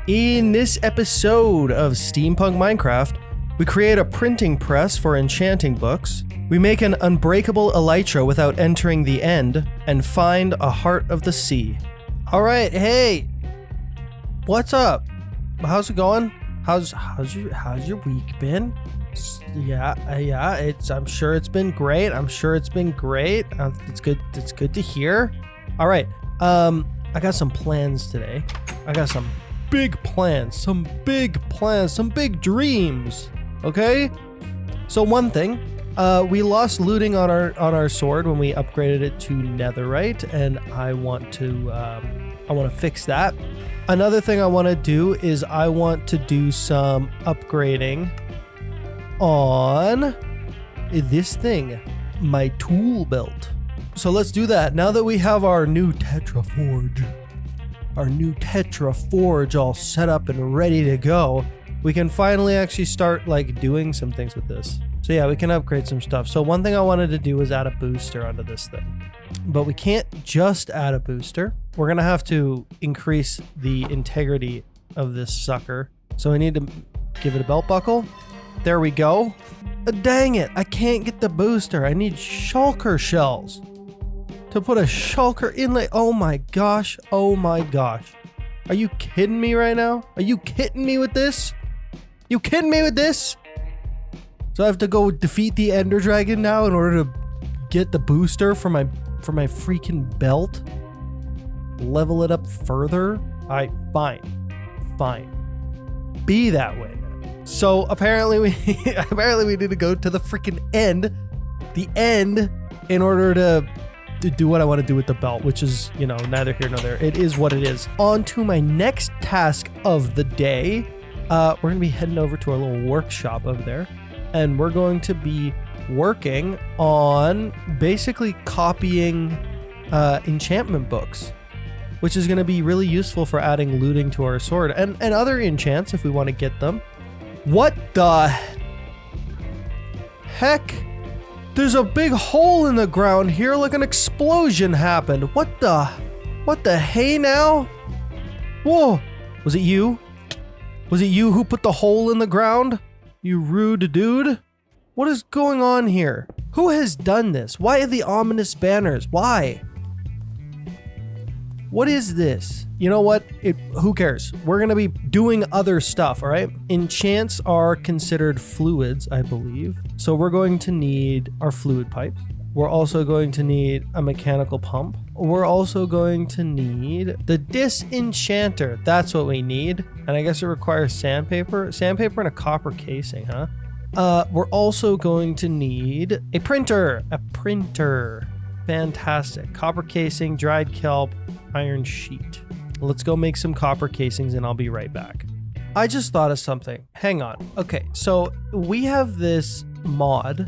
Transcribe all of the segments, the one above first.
In this episode of Steampunk Minecraft, we create a printing press for enchanting books, we make an unbreakable elytra without entering the end, and find a heart of the sea. Alright, hey! What's up? How's it going? How's your week been? Yeah, I'm sure it's been great. It's good to hear. Alright, I got some plans today. I got some big plans, some big dreams. Okay? So one thing, we lost looting on our sword when we upgraded it to netherite, and I want to fix that. Another thing I want to do is I want to do some upgrading on this thing, my tool belt. So let's do that. Now that we have our new Tetra Forge all set up and ready to go, we can finally actually start like doing some things with this. So yeah, we can upgrade some stuff. So one thing I wanted to do was add a booster onto this thing. But we can't just add a booster. We're gonna have to increase the integrity of this sucker. So we need to give it a belt buckle. There we go. Dang it, I can't get the booster. I need shulker shells to put a shulker inlay. Oh my gosh. Are you kidding me right now? Are you kidding me with this? So I have to go defeat the Ender Dragon now in order to get the booster for my freaking belt. Level it up further. Fine. Be that way. So apparently we need to go to the freaking end. The end in order to do what I want to do with the belt, which is, neither here nor there. It is what it is. On to my next task of the day. We're going to be heading over to our little workshop over there, and we're going to be working on basically copying enchantment books, which is going to be really useful for adding looting to our sword and other enchants if we want to get them. What the heck? There's a big hole in the ground here, like an explosion happened. What the hey now? Whoa, was it you? Was it you who put the hole in the ground? You rude dude? What is going on here? Who has done this? Why are the ominous banners? Why? What is this? You know what? Who cares? We're going to be doing other stuff, all right? Enchants are considered fluids, I believe. So we're going to need our fluid pipes. We're also going to need a mechanical pump. We're also going to need the disenchanter. That's what we need. And I guess it requires sandpaper. Sandpaper and a copper casing, huh? We're also going to need a printer. Fantastic. Copper casing, dried kelp, iron sheet. Let's go make some copper casings and I'll be right back. I just thought of something. Hang on. Okay, so we have this mod,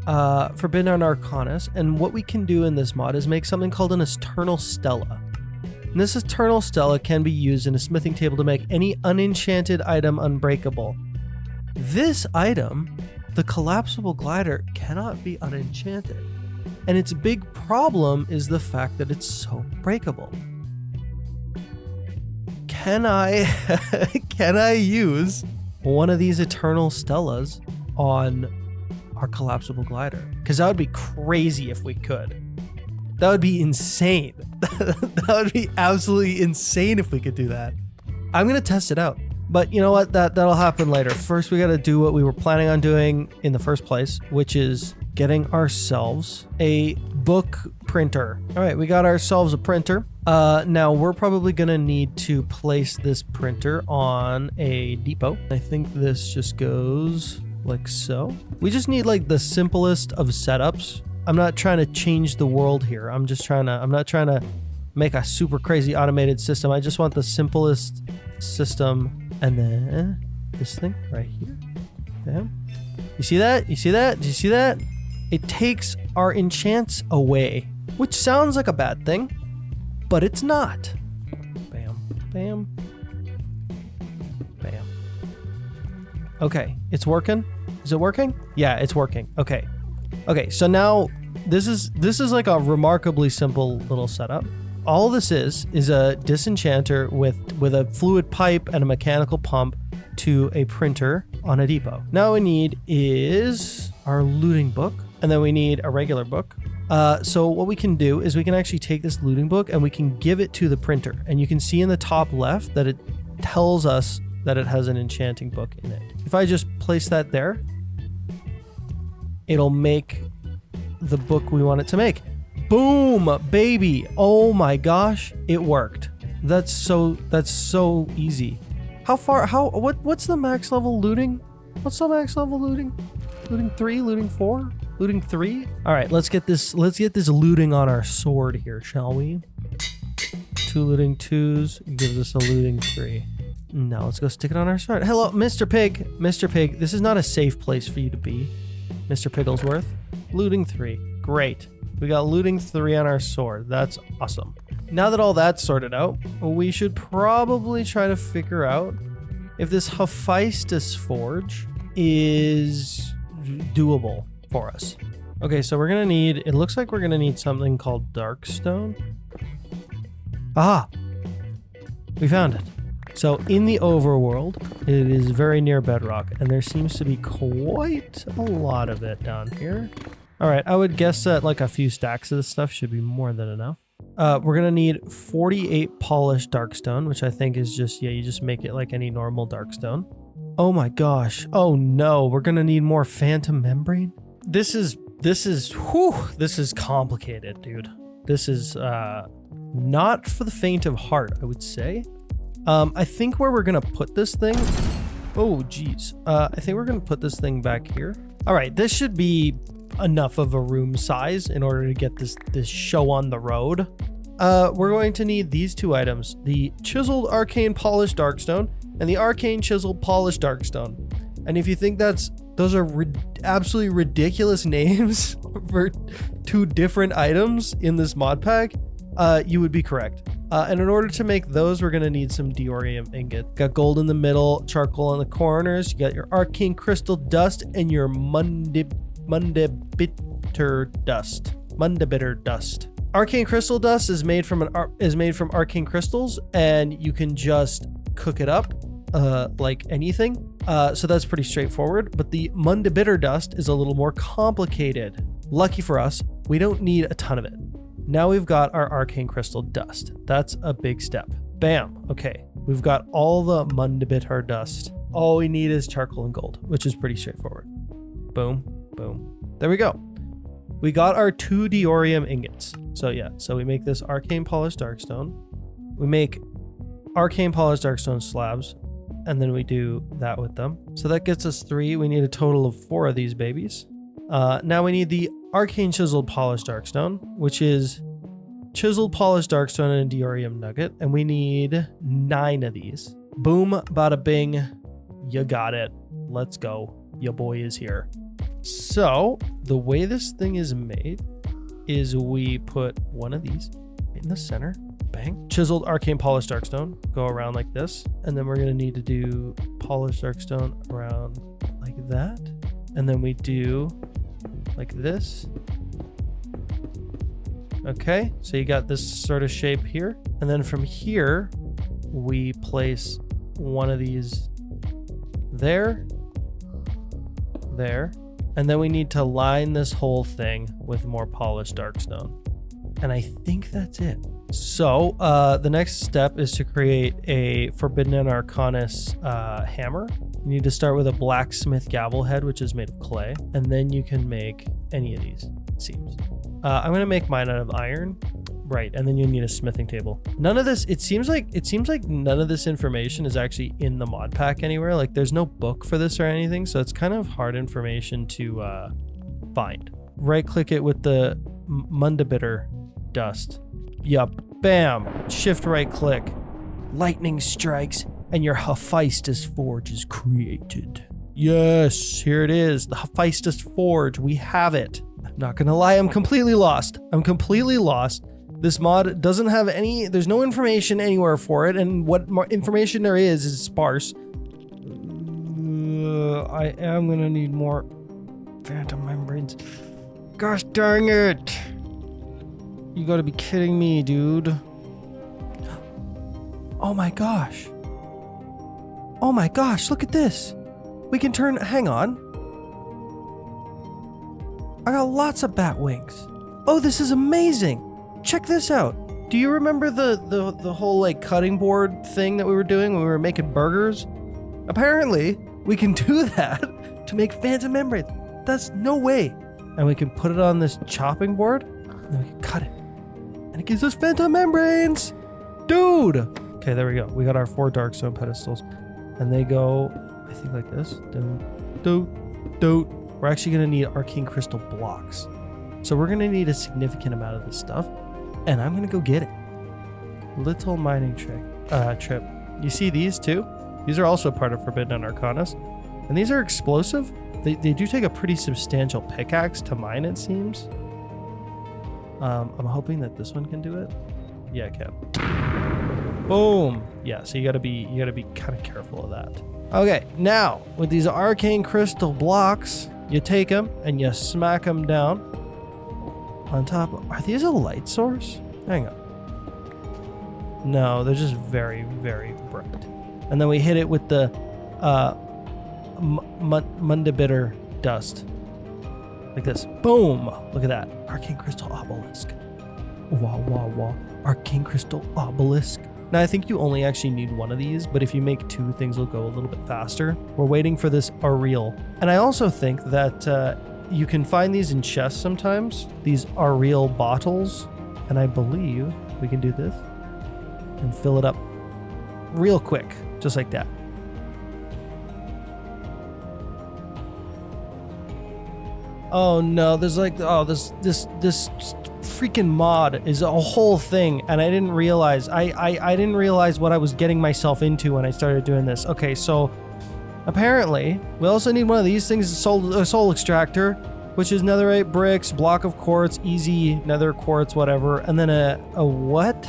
Forbidden and Arcanus, and what we can do in this mod is make something called an eternal stella. And this eternal stella can be used in a smithing table to make any unenchanted item unbreakable. This item, the collapsible glider, cannot be unenchanted. And its big problem is the fact that it's so breakable. Can I use one of these eternal stellas on our collapsible glider? Because that would be crazy if we could. That would be insane. That would be absolutely insane if we could do that. I'm going to test it out. But you know what? That'll happen later. First, we got to do what we were planning on doing in the first place, which is getting ourselves a book printer. All right, we got ourselves a printer. Now we're probably going to need to place this printer on a depot. I think this just goes like so. We just need like the simplest of setups. I'm not trying to change the world here. I'm not trying to make a super crazy automated system. I just want the simplest system. And then this thing right here. Bam. You see that? Do you see that? It takes our enchants away, which sounds like a bad thing, but it's not. Bam, bam, bam. Okay, it's working. Is it working? Yeah, it's working. Okay, so now this is like a remarkably simple little setup. all this is a disenchanter with a fluid pipe and a mechanical pump to a printer on a depot. Now all we need is our looting book, and then we need a regular book. So what we can do is we can actually take this looting book and we can give it to the printer. And you can see in the top left that it tells us that it has an enchanting book in it. If I just place that there, it'll make the book we want it to make. Boom, baby. Oh my gosh, it worked. That's so easy. What's the max level looting? What's the max level looting? Looting 3, looting 4, looting 3? All right, let's get this looting on our sword here, shall we? 2 looting 2s gives us a looting 3. Now let's go stick it on our sword. Hello, Mr. Pig. Mr. Pig, this is not a safe place for you to be. Mr. Pigglesworth. Looting 3. Great. We got looting 3 on our sword. That's awesome. Now that all that's sorted out, we should probably try to figure out if this Hephaestus Forge is doable for us. Okay, so it looks like we're gonna need something called Darkstone. Aha! We found it. So in the overworld, it is very near bedrock, and there seems to be quite a lot of it down here. All right, I would guess that like a few stacks of this stuff should be more than enough. We're gonna need 48 polished darkstone, which I think is just, you just make it like any normal darkstone. Oh my gosh. Oh no, we're gonna need more phantom membrane. This is complicated, dude. This is not for the faint of heart, I would say. I think where we're gonna put this thing, oh geez. I think we're gonna put this thing back here. All right, this should be enough of a room size in order to get this show on the road. We're going to need these 2 items, the chiseled arcane polished darkstone and the arcane chiseled polished darkstone. And if you think those are absolutely ridiculous names for 2 different items in this mod pack, you would be correct. And in order to make those, we're going to need some diorium ingot. Got gold in the middle, charcoal in the corners. You got your arcane crystal dust and your mundabitter dust. Arcane crystal dust is made from arcane crystals, and you can just cook it up like anything. So that's pretty straightforward. But the mundabitter dust is a little more complicated. Lucky for us, we don't need a ton of it. Now we've got our arcane crystal dust. That's a big step. Bam. Okay, we've got all the mundabitter dust. All we need is charcoal and gold, which is pretty straightforward. Boom, boom. There we go. We got our 2 diorium ingots. So yeah, so we make this arcane polished darkstone. We make arcane polished darkstone slabs, and then we do that with them. So that gets us 3. We need a total of 4 of these babies. Now we need the arcane chiseled polished darkstone, which is chiseled polished darkstone and a diorium nugget, and we need 9 of these. Boom, bada bing, you got it. Let's go. Your boy is here. So the way this thing is made is we put one of these in the center, bang, chiseled arcane polished darkstone, go around like this, and then we're gonna need to do polished darkstone around like that, and then we do like this. Okay, so you got this sort of shape here, and then from here we place one of these there, and then we need to line this whole thing with more polished darkstone. And I think that's it. So the next step is to create a Forbidden and Arcanus hammer. You need to start with a blacksmith gavel head, which is made of clay, and then you can make any of these, it seems. I'm gonna make mine out of iron, right? And then you need a smithing table. None of this, it seems like none of this information is actually in the mod pack anywhere. Like there's no book for this or anything, so it's kind of hard information to find. Right click it with the mundabitter dust. Yup, bam, shift right click. Lightning strikes and your Hephaestus Forge is created. Yes, here it is, the Hephaestus Forge, we have it. Not gonna lie, I'm completely lost. This mod doesn't have there's no information anywhere for it, and what more information there is sparse. I am gonna need more phantom membranes. Gosh dang it. You gotta be kidding me, dude. Oh my gosh. Oh my gosh, look at this. We can turn, hang on. I got lots of bat wings. Oh, this is amazing. Check this out. Do you remember the whole like cutting board thing that we were doing when we were making burgers? Apparently, we can do that to make phantom membranes. That's no way. And we can put it on this chopping board, and we can cut it. And it gives us phantom membranes. Dude! Okay, there we go. We got our 4 darkstone pedestals. And they go, I think like this. We're actually going to need arcane crystal blocks. So we're going to need a significant amount of this stuff. And I'm going to go get it. Little mining trip. You see these too? These are also part of Forbidden and Arcanus. And these are explosive. They do take a pretty substantial pickaxe to mine, it seems. I'm hoping that this one can do it. Yeah, it can. Boom. Yeah, so you gotta be kind of careful of that. Okay, now with these arcane crystal blocks, you take them and you smack them down on top. Are these a light source? Hang on. No, they're just very, very bright. And then we hit it with the Mundibitter dust. Like this. Boom! Look at that. Arcane crystal obelisk. Wah, wah, wah. Arcane crystal obelisk. Now, I think you only actually need one of these, but if you make 2, things will go a little bit faster. We're waiting for this Ariel. And I also think that you can find these in chests sometimes. These Ariel bottles. And I believe we can do this and fill it up real quick. Just like that. Oh no, there's like, this freaking mod is a whole thing, and I didn't realize. I didn't realize what I was getting myself into when I started doing this. Okay, so apparently we also need one of these things, a soul extractor, which is netherite bricks, block of quartz, easy nether quartz, whatever, and then a what?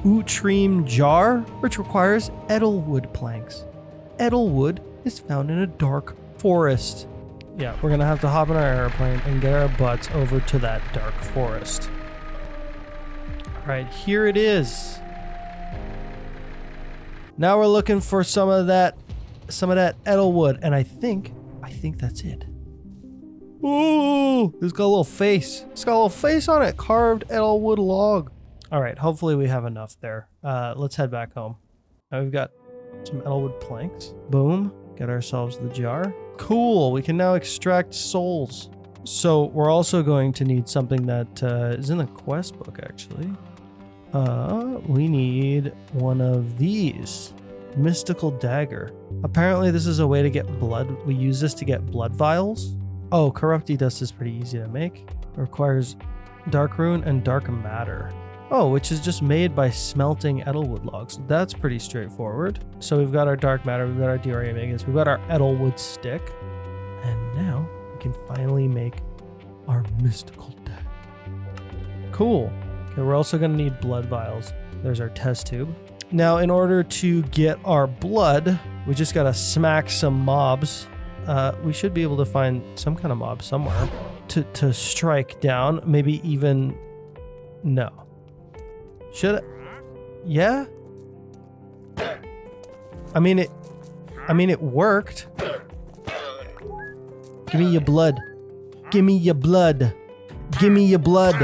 Utream jar, which requires edelwood planks. Edelwood is found in a dark forest. Yeah, we're gonna have to hop in our airplane and get our butts over to that dark forest. All right, here it is. Now we're looking for some of that edelwood, and I think that's it. Ooh, it's got a little face. It's got a little face on it. Carved edelwood log. All right, hopefully we have enough there. Let's head back home. Now we've got some edelwood planks. Boom. Get ourselves the jar. Cool. We can now extract souls. So we're also going to need something that is in the quest book, actually. We need one of these. Mystical dagger. Apparently this is a way to get blood. We use this to get blood vials. Oh, corrupty dust is pretty easy to make. It requires dark rune and dark matter. Oh, which is just made by smelting edelwood logs. That's pretty straightforward. So we've got our dark matter, we've got our diorite magnets, we've got our edelwood stick. And now we can finally make our mystical dagger. Cool. Okay, we're also gonna need blood vials. There's our test tube. Now, in order to get our blood, we just gotta smack some mobs. We should be able to find some kind of mob somewhere to strike down. Maybe even, no. Should I? Yeah? I mean it worked. Give me your blood. Give me your blood. Give me your blood.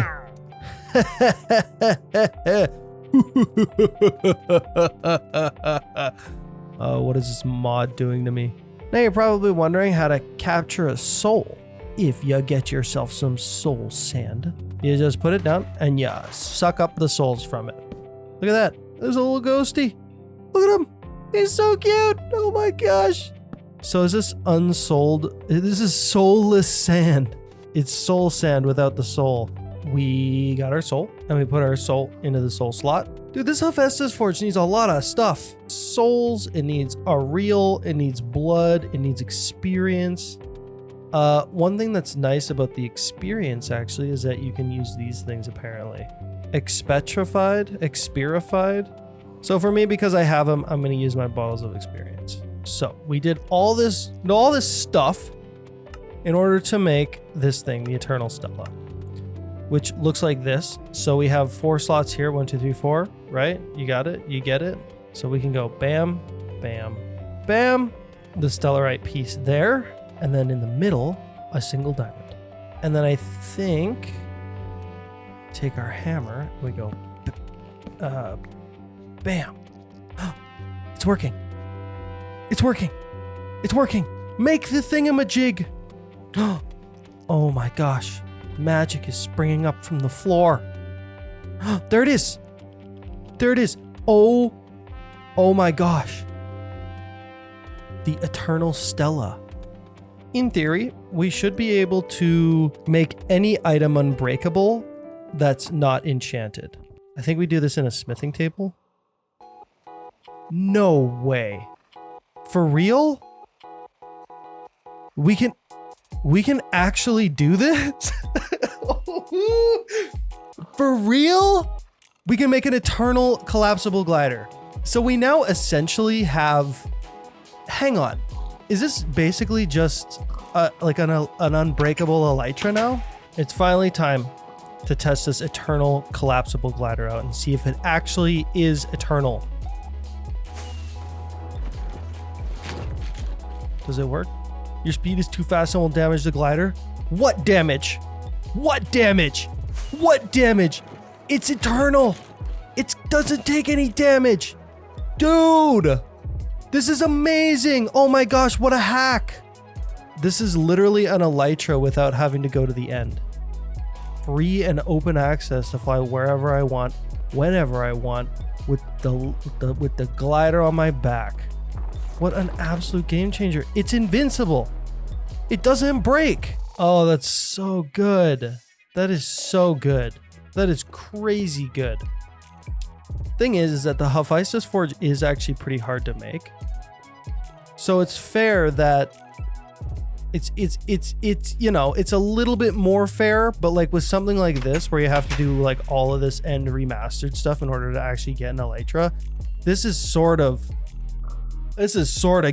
What is this mod doing to me? Now you're probably wondering how to capture a soul. If you get yourself some soul sand, you just put it down and you suck up the souls from it. Look at that. There's a little ghosty. Look at him. He's so cute. Oh my gosh. So is this unsouled? This is soulless sand. It's soul sand without the soul. We got our soul and we put our soul into the soul slot. Dude, this Hephaestus Forge needs a lot of stuff. Souls, it needs a reel, it needs blood, it needs experience. One thing that's nice about the experience actually is that you can use these things apparently. Experified. So for me, because I have them, I'm gonna use my bottles of experience. So we did all this stuff in order to make this thing, the Eternal Stella. which looks like this. So we have 4 slots here, 1, 2, 3, 4, right? You got it? You get it? So we can go bam, bam, bam. The stellarite piece there. And then in the middle, a single diamond. And then I think, take our hammer, we go, bam. It's working. It's working. It's working. Make the thingamajig. Oh my gosh. Magic is springing up from the floor. There it is. There it is. Oh my gosh. The Eternal Stella. In theory, we should be able to make any item unbreakable that's not enchanted. I think we do this in a smithing table. No way. For real? We can actually do this? For real? We can make an eternal collapsible glider. So we now essentially have... Hang on. Is this basically just like an unbreakable ELYTRA now? It's finally time to test this eternal collapsible glider out and see if it actually is eternal. Does it work? Your speed is too fast and will damage the glider. What damage? What damage? What damage? It's eternal. It doesn't take any damage. Dude, this is amazing. Oh my gosh, what a hack. This is literally an ELYTRA without having to go to the end. Free and open access to fly wherever I want, whenever I want, with the glider on my back. What an absolute game changer. It's invincible. It doesn't break. Oh, that's so good. That is so good. That is crazy good. Thing is that the Hephaestus Forge is actually pretty hard to make. So it's fair that it's you know, it's a little bit more fair, but like with something like this where you have to do like all of this end remastered stuff in order to actually get an ELYTRA, this is sort of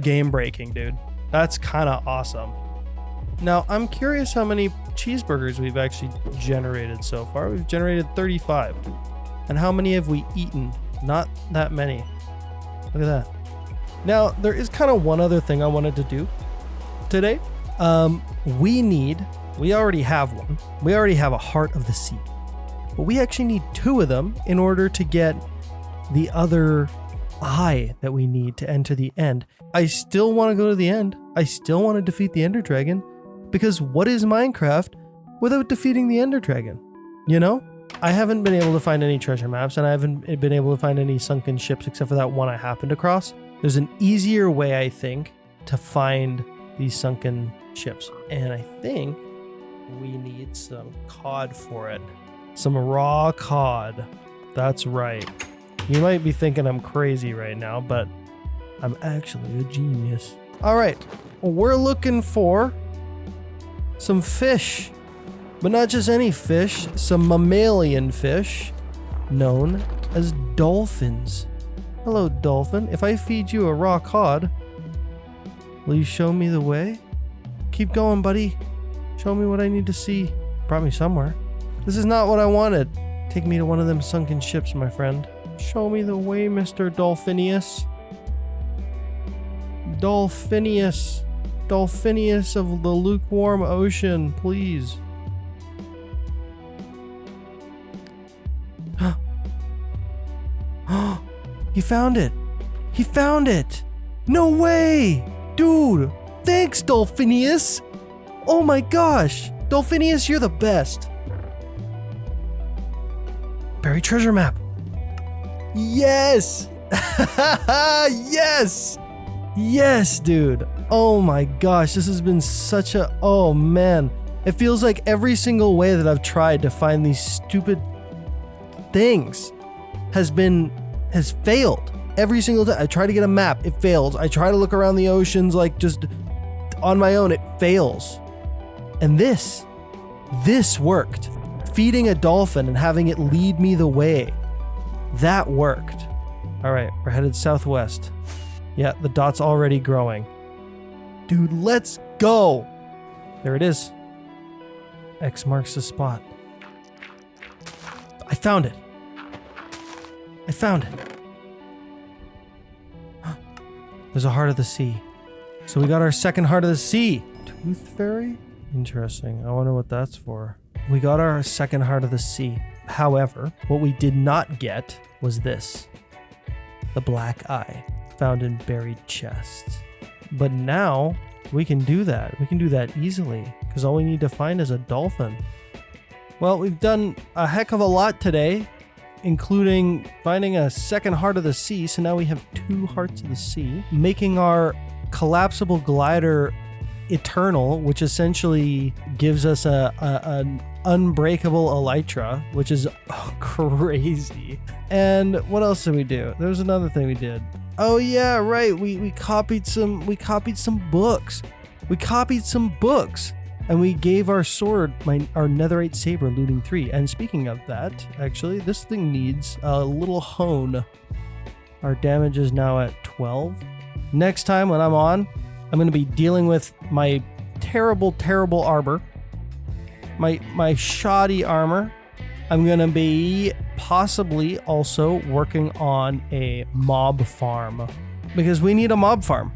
game breaking, dude. That's kind of awesome. Now, I'm curious how many cheeseburgers we've actually generated so far. We've generated 35. And how many have we eaten? Not that many. Look at that. Now, there is kind of one other thing I wanted to do today. We already have one. We already have a Heart of the Sea. But we actually need 2 of them in order to get the other eye that we need to enter the end. I still want to go to the end. I still want to defeat the Ender Dragon, because what is Minecraft without defeating the Ender Dragon? You know? I haven't been able to find any treasure maps, and I haven't been able to find any sunken ships except for that one I happened across. There's an easier way, I think, to find these sunken ships. And I think we need some cod for it. Some raw cod. That's right. You might be thinking I'm crazy right now, but I'm actually a genius. All right, we're looking for some fish, but not just any fish, some mammalian fish known as dolphins. Hello, dolphin. If I feed you a raw cod, will you show me the way? Keep going, buddy. Show me what I need to see. Brought me somewhere. This is not what I wanted. Take me to one of them sunken ships, my friend. Show me the way, Mr. Dolphinius. Dolphinius. Dolphinius of the lukewarm ocean, please. He found it. He found it. No way. Dude, thanks, Dolphinius. Oh my gosh. Dolphinius, you're the best. Buried treasure map. Yes. Yes. Yes, dude. Oh my gosh. This has been such a... Oh man. It feels like every single way that I've tried to find these stupid things has failed. Every single time I try to get a map, it fails. I try to look around the oceans like just on my own, it fails. And this worked. Feeding a dolphin and having it lead me the way. That worked. All right, we're headed southwest. Yeah, the dot's already growing. Dude, let's go. There it is. X marks the spot. found it. I found it. There's a heart of the sea. So we got our second heart of the sea. Tooth fairy? Interesting. I wonder what that's for. We got our second heart of the sea. However, what we did not get was this. The black eye found in buried chests. But now we can do that. We can do that easily because all we need to find is a dolphin. Well, we've done a heck of a lot today, including finding a second heart of the sea. So now we have 2 hearts of the sea, making our collapsible glider eternal, which essentially gives us an unbreakable elytra, which is crazy. And what else did we do? There was another thing we did. Oh yeah, right. We copied some books. We copied some books. And we gave our sword our netherite saber looting 3. And speaking of that, actually, this thing needs a little hone. Our damage is now at 12. Next time when I'm on, I'm going to be dealing with my terrible armor. My shoddy armor. I'm going to be possibly also working on a mob farm. Because we need a mob farm.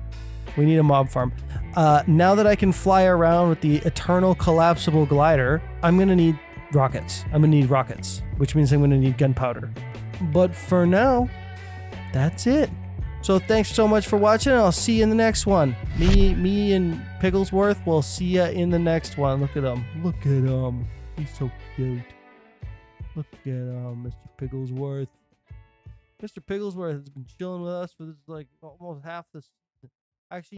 Now that I can fly around with the eternal collapsible glider, I'm going to need rockets. Which means I'm going to need gunpowder. But for now, that's it. So thanks so much for watching, and I'll see you in the next one. Me and Pigglesworth will see you in the next one. Look at him. He's so cute. Look at him, Mr. Pigglesworth. Mr. Pigglesworth has been chilling with us for this, like, almost half this. Actually.